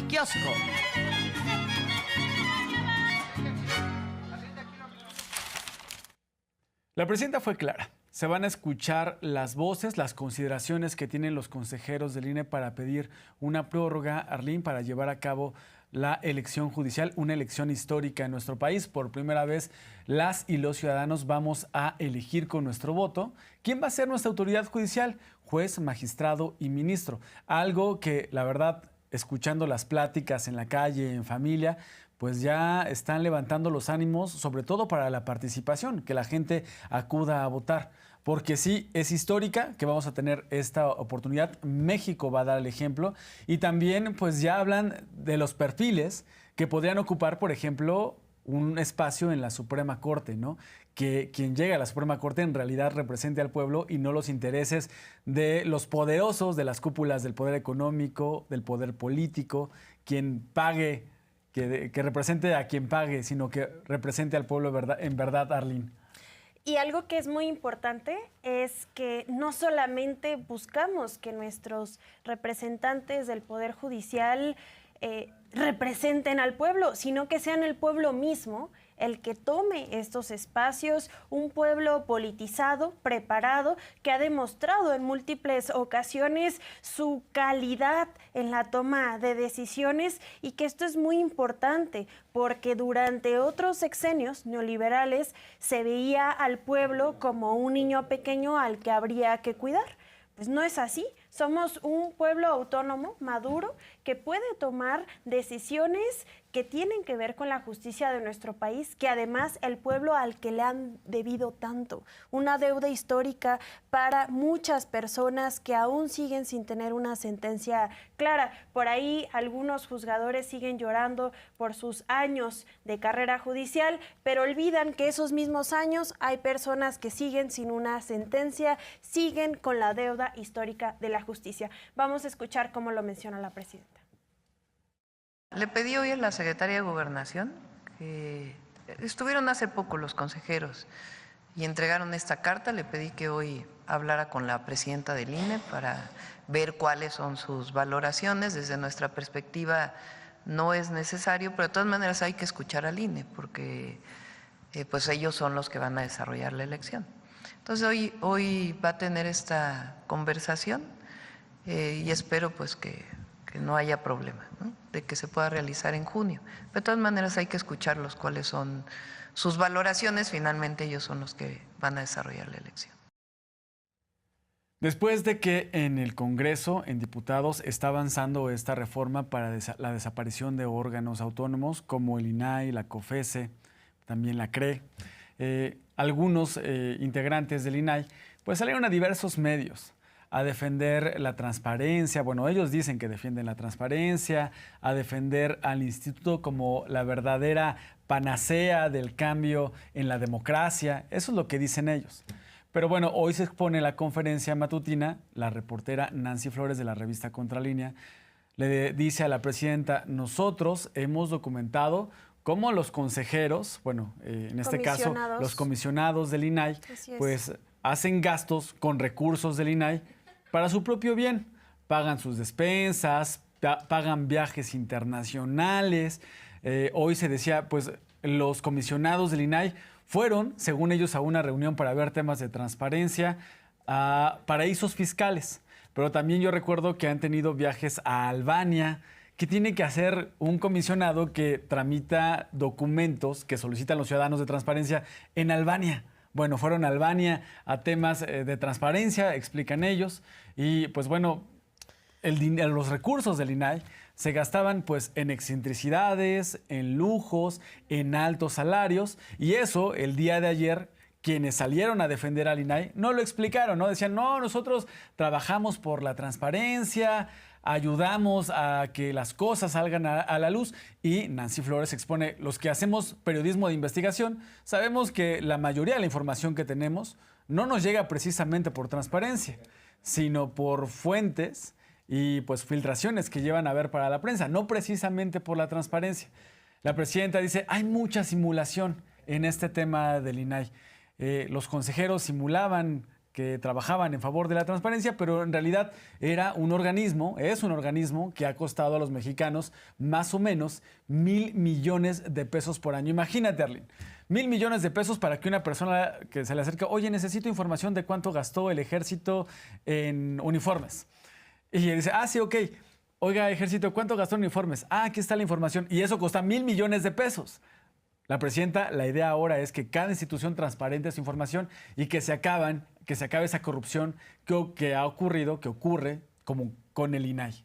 kiosco. La presidenta fue clara. Se van a escuchar las voces, las consideraciones que tienen los consejeros del INE para pedir una prórroga, Arlín, para llevar a cabo la elección judicial, una elección histórica en nuestro país. Por primera vez, las y los ciudadanos vamos a elegir con nuestro voto quién va a ser nuestra autoridad judicial, juez, magistrado y ministro. Algo que, la verdad, escuchando las pláticas en la calle, en familia, pues ya están levantando los ánimos, sobre todo para la participación, que la gente acuda a votar. Porque sí, es histórica que vamos a tener esta oportunidad. México va a dar el ejemplo. Y también, pues ya hablan de los perfiles que podrían ocupar, por ejemplo, un espacio en la Suprema Corte, ¿no? Que quien llega a la Suprema Corte en realidad represente al pueblo y no los intereses de los poderosos, de las cúpulas del poder económico, del poder político, quien pague, que represente a quien pague, sino que represente al pueblo en verdad, Arlín. Y algo que es muy importante es que no solamente buscamos que nuestros representantes del Poder Judicial representen al pueblo, sino que sean el pueblo mismo el que tome estos espacios, un pueblo politizado, preparado, que ha demostrado en múltiples ocasiones su calidad en la toma de decisiones, y que esto es muy importante porque durante otros sexenios neoliberales se veía al pueblo como un niño pequeño al que habría que cuidar. Pues no es así. Somos un pueblo autónomo, maduro, que puede tomar decisiones que tienen que ver con la justicia de nuestro país, que además el pueblo al que le han debido tanto, una deuda histórica para muchas personas que aún siguen sin tener una sentencia clara. Por ahí algunos juzgadores siguen llorando por sus años de carrera judicial, pero olvidan que esos mismos años hay personas que siguen sin una sentencia, siguen con la deuda histórica de la justicia. Vamos a escuchar cómo lo menciona la presidenta. Le pedí hoy a la secretaria de Gobernación que estuvieron hace poco los consejeros y entregaron esta carta. Le pedí que hoy hablara con la presidenta del INE para ver cuáles son sus valoraciones. Desde nuestra perspectiva no es necesario, pero de todas maneras hay que escuchar al INE porque pues ellos son los que van a desarrollar la elección. Entonces hoy va a tener esta conversación y espero pues que no haya problema, ¿no?, de que se pueda realizar en junio. Pero de todas maneras hay que escucharlos cuáles son sus valoraciones. Finalmente ellos son los que van a desarrollar la elección. Después de que en el Congreso, en diputados, está avanzando esta reforma para la desaparición de órganos autónomos como el INAI, la COFESE, también la CRE, algunos integrantes del INAI pues salieron a diversos medios a defender la transparencia. Bueno, ellos dicen que defienden la transparencia, a defender al instituto como la verdadera panacea del cambio en la democracia. Eso es lo que dicen ellos. Pero bueno, hoy se expone la conferencia matutina. La reportera Nancy Flores de la revista Contralínea le dice a la presidenta: nosotros hemos documentado cómo los consejeros, bueno, en este caso los comisionados del INAI, pues hacen gastos con recursos del INAI para su propio bien. Pagan sus despensas, pagan viajes internacionales. Hoy se decía, pues los comisionados del INAI fueron, según ellos, a una reunión para ver temas de transparencia, a paraísos fiscales. Pero también yo recuerdo que han tenido viajes a Albania. ¿Qué tiene que hacer un comisionado que tramita documentos que solicitan los ciudadanos de transparencia en Albania? Bueno, fueron a Albania a temas de transparencia, explican ellos, y pues bueno, los recursos del INAI se gastaban pues en excentricidades, en lujos, en altos salarios, y eso el día de ayer quienes salieron a defender al INAI no lo explicaron, ¿no? Decían, no, nosotros trabajamos por la transparencia, ayudamos a que las cosas salgan a la luz. Y Nancy Flores expone, los que hacemos periodismo de investigación sabemos que la mayoría de la información que tenemos no nos llega precisamente por transparencia, sino por fuentes y pues filtraciones que llevan a ver para la prensa, no precisamente por la transparencia. La presidenta dice, hay mucha simulación en este tema del INAI. Los consejeros simulaban que trabajaban en favor de la transparencia, pero en realidad es un organismo que ha costado a los mexicanos más o menos 1,000 millones de pesos por año. Imagínate, Arlene, 1,000 millones de pesos para que una persona que se le acerque, oye, necesito información de cuánto gastó el ejército en uniformes. Y dice, sí, ok. Oiga, ejército, ¿cuánto gastó en uniformes? Aquí está la información. Y eso cuesta 1,000 millones de pesos. La presidenta, la idea ahora es que cada institución transparente su información y que se acabe esa corrupción que ocurre como con el INAI.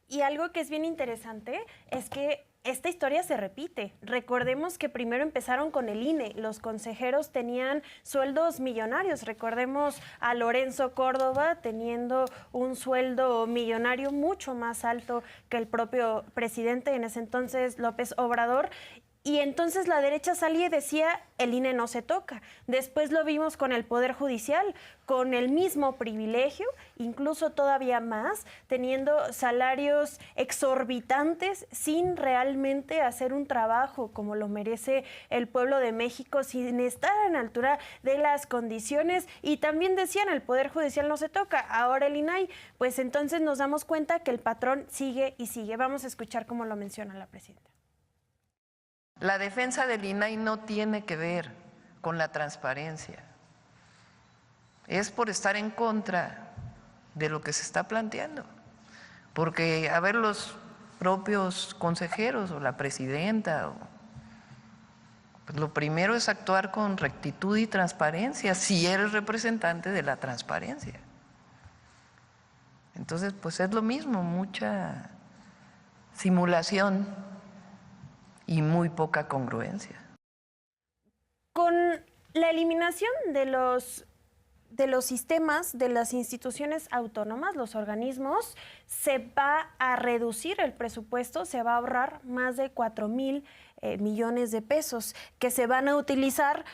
Y algo que es bien interesante es que esta historia se repite. Recordemos que primero empezaron con el INE. Los consejeros tenían sueldos millonarios. Recordemos a Lorenzo Córdoba teniendo un sueldo millonario mucho más alto que el propio presidente en ese entonces, López Obrador. Y entonces la derecha salía y decía, el INE no se toca. Después lo vimos con el Poder Judicial, con el mismo privilegio, incluso todavía más, teniendo salarios exorbitantes sin realmente hacer un trabajo como lo merece el pueblo de México, sin estar en altura de las condiciones. Y también decían, el Poder Judicial no se toca, ahora el INAI. Pues entonces nos damos cuenta que el patrón sigue y sigue. Vamos a escuchar cómo lo menciona la presidenta. La defensa del INAI no tiene que ver con la transparencia. Es por estar en contra de lo que se está planteando. Porque, a ver, los propios consejeros o la presidenta, pues lo primero es actuar con rectitud y transparencia, si eres representante de la transparencia. Entonces, pues es lo mismo, mucha simulación y muy poca congruencia. Con la eliminación de los sistemas, de las instituciones autónomas, los organismos, se va a reducir el presupuesto, se va a ahorrar más de 4,000 millones de pesos que se van a utilizar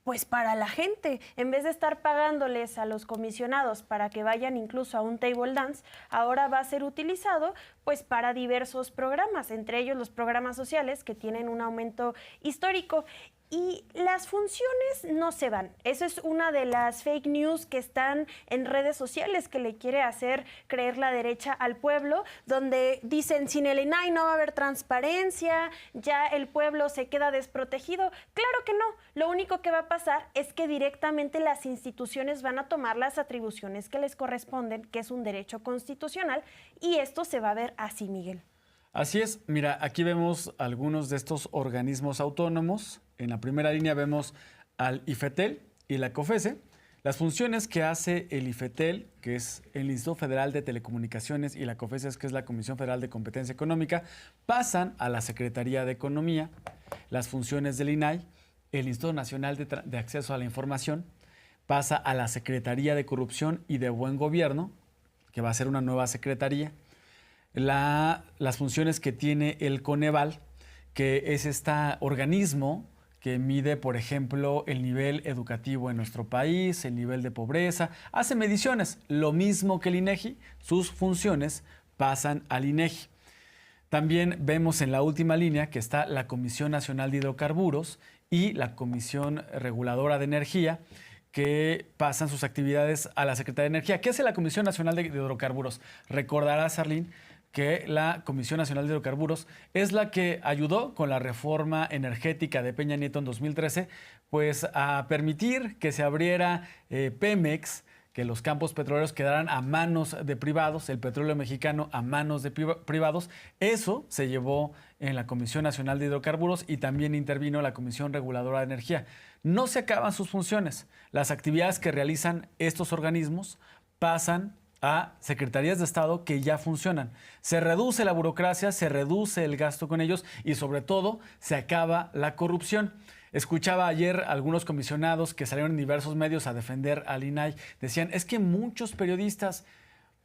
pues para la gente. En vez de estar pagándoles a los comisionados para que vayan incluso a un table dance, ahora va a ser utilizado pues para diversos programas, entre ellos los programas sociales que tienen un aumento histórico. Y las funciones no se van. Eso es una de las fake news que están en redes sociales que le quiere hacer creer la derecha al pueblo, donde dicen sin el INAI no va a haber transparencia, ya el pueblo se queda desprotegido. Claro que no. Lo único que va a pasar es que directamente las instituciones van a tomar las atribuciones que les corresponden, que es un derecho constitucional, y esto se va a ver así, Miguel. Así es. Mira, aquí vemos algunos de estos organismos autónomos. En la primera línea vemos al IFETEL y la COFESE. Las funciones que hace el IFETEL, que es el Instituto Federal de Telecomunicaciones, y la COFESE, que es la Comisión Federal de Competencia Económica, pasan a la Secretaría de Economía. Las funciones del INAI, el Instituto Nacional de Acceso a la Información, pasa a la Secretaría de Corrupción y de Buen Gobierno, que va a ser una nueva secretaría. Las funciones que tiene el Coneval, que es este organismo que mide, por ejemplo, el nivel educativo en nuestro país, el nivel de pobreza, hace mediciones, lo mismo que el INEGI, sus funciones pasan al INEGI. También vemos en la última línea que está la Comisión Nacional de Hidrocarburos y la Comisión Reguladora de Energía, que pasan sus actividades a la Secretaría de Energía. ¿Qué hace la Comisión Nacional de Hidrocarburos? Recordarás, Arlene, que la Comisión Nacional de Hidrocarburos es la que ayudó con la reforma energética de Peña Nieto en 2013, pues a permitir que se abriera Pemex, que los campos petroleros quedaran a manos de privados, el petróleo mexicano a manos de privados. Eso se llevó en la Comisión Nacional de Hidrocarburos y también intervino la Comisión Reguladora de Energía. No se acaban sus funciones. Las actividades que realizan estos organismos pasan a secretarías de Estado que ya funcionan. Se reduce la burocracia, se reduce el gasto con ellos y sobre todo se acaba la corrupción. Escuchaba ayer algunos comisionados que salieron en diversos medios a defender al INAI. Decían, es que muchos periodistas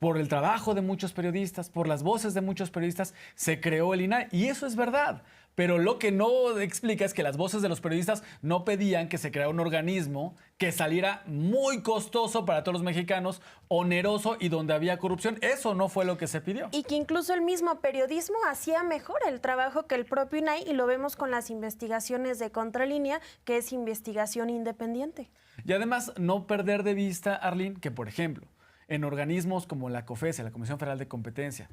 por el trabajo de muchos periodistas, por las voces de muchos periodistas, se creó el INAI. Y eso es verdad. Pero lo que no explica es que las voces de los periodistas no pedían que se creara un organismo que saliera muy costoso para todos los mexicanos, oneroso y donde había corrupción. Eso no fue lo que se pidió. Y que incluso el mismo periodismo hacía mejor el trabajo que el propio INAI, y lo vemos con las investigaciones de Contralínea, que es investigación independiente. Y además, no perder de vista, Arlene, que por ejemplo, en organismos como la COFESE, la Comisión Federal de Competencia,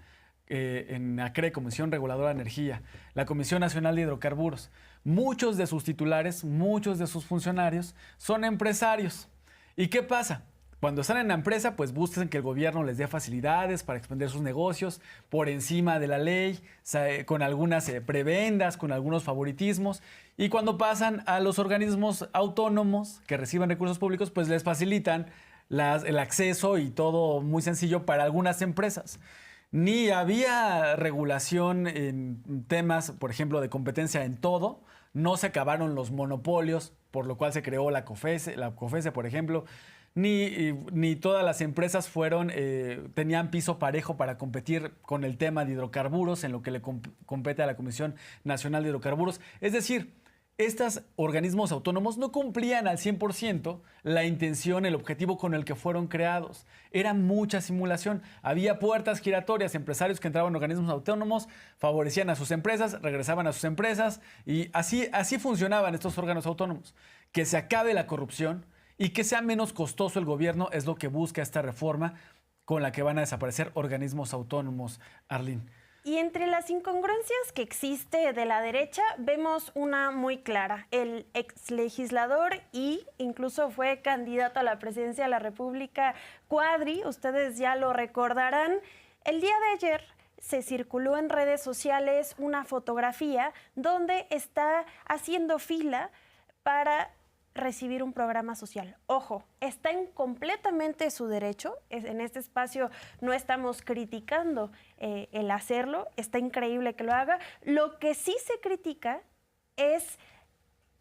en la CRE, Comisión Reguladora de Energía, la Comisión Nacional de Hidrocarburos, muchos de sus titulares, muchos de sus funcionarios son empresarios. ¿Y qué pasa? Cuando están en la empresa, pues buscan que el gobierno les dé facilidades para expandir sus negocios por encima de la ley, con algunas prebendas, con algunos favoritismos. Y cuando pasan a los organismos autónomos que reciben recursos públicos, pues les facilitan el acceso y todo muy sencillo para algunas empresas. Ni había regulación en temas, por ejemplo, de competencia en todo. No se acabaron los monopolios, por lo cual se creó la COFESE, por ejemplo. Ni todas las empresas tenían piso parejo para competir con el tema de hidrocarburos, en lo que le compete a la Comisión Nacional de Hidrocarburos. Es decir, estos organismos autónomos no cumplían al 100% la intención, el objetivo con el que fueron creados. Era mucha simulación. Había puertas giratorias, empresarios que entraban en organismos autónomos, favorecían a sus empresas, regresaban a sus empresas, y así funcionaban estos órganos autónomos. Que se acabe la corrupción y que sea menos costoso el gobierno es lo que busca esta reforma con la que van a desaparecer organismos autónomos, Arlene. Y entre las incongruencias que existe de la derecha, vemos una muy clara. El exlegislador y incluso fue candidato a la presidencia de la República, Cuadri, ustedes ya lo recordarán. El día de ayer se circuló en redes sociales una fotografía donde está haciendo fila para recibir un programa social. Ojo, está en completamente su derecho. En este espacio no estamos criticando el hacerlo. Está increíble que lo haga. Lo que sí se critica es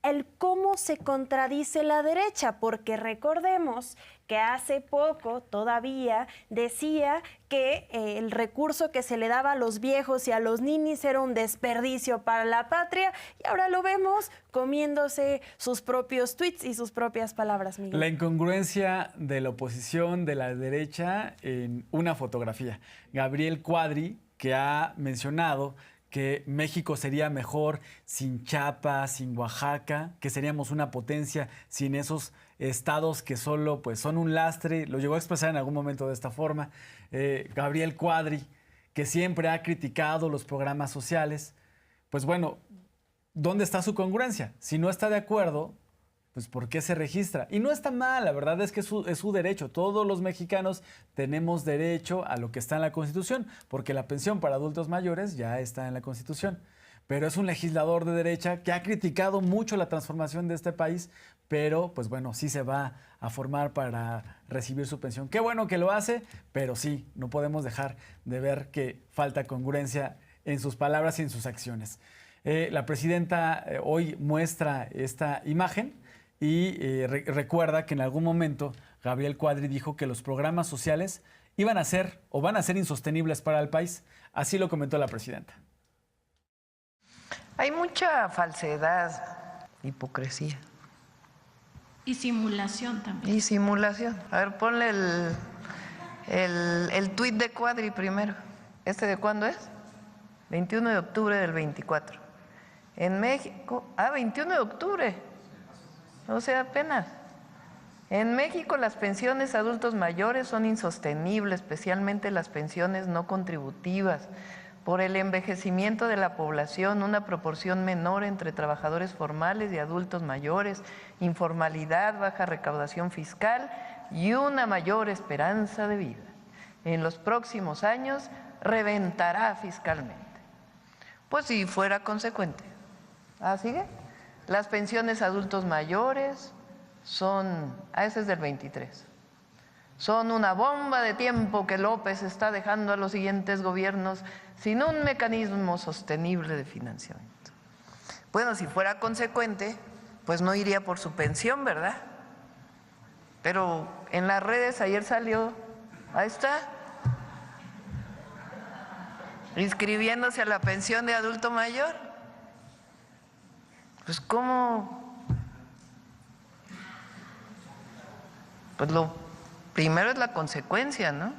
el cómo se contradice la derecha, porque recordemos que hace poco todavía decía que el recurso que se le daba a los viejos y a los ninis era un desperdicio para la patria, y ahora lo vemos comiéndose sus propios tweets y sus propias palabras, Miguel. La incongruencia de la oposición, de la derecha, en una fotografía. Gabriel Cuadri, que ha mencionado que México sería mejor sin Chiapas, sin Oaxaca, que seríamos una potencia sin esos estados que solo pues, son un lastre. Lo llegó a expresar en algún momento de esta forma. Gabriel Cuadri, que siempre ha criticado los programas sociales. Pues bueno, ¿dónde está su congruencia? Si no está de acuerdo, pues ¿por qué se registra? Y no está mal, la verdad es que es su derecho. Todos los mexicanos tenemos derecho a lo que está en la Constitución, porque la pensión para adultos mayores ya está en la Constitución. Pero es un legislador de derecha que ha criticado mucho la transformación de este país, pero pues bueno, sí se va a formar para recibir su pensión. Qué bueno que lo hace, pero sí, no podemos dejar de ver que falta congruencia en sus palabras y en sus acciones. La presidenta hoy muestra esta imagen y recuerda que en algún momento Gabriel Cuadri dijo que los programas sociales iban a ser o van a ser insostenibles para el país. Así lo comentó la presidenta. Hay mucha falsedad, hipocresía. Y simulación también. Y simulación. A ver, ponle el tuit de Cuadri primero. ¿Este de cuándo es? 21 de octubre del 24. En México, 21 de octubre. O sea, apenas. En México las pensiones a adultos mayores son insostenibles, especialmente las pensiones no contributivas. Por el envejecimiento de la población, una proporción menor entre trabajadores formales y adultos mayores, informalidad, baja recaudación fiscal y una mayor esperanza de vida. En los próximos años reventará fiscalmente. Pues si fuera consecuente. ¿Sigue? Las pensiones a adultos mayores son, ese es del 23, son una bomba de tiempo que López está dejando a los siguientes gobiernos sin un mecanismo sostenible de financiamiento. Bueno, si fuera consecuente, pues no iría por su pensión, ¿verdad? Pero en las redes ayer salió, ahí está, inscribiéndose a la pensión de adulto mayor. Pues ¿cómo? Pues lo primero es la consecuencia, ¿no?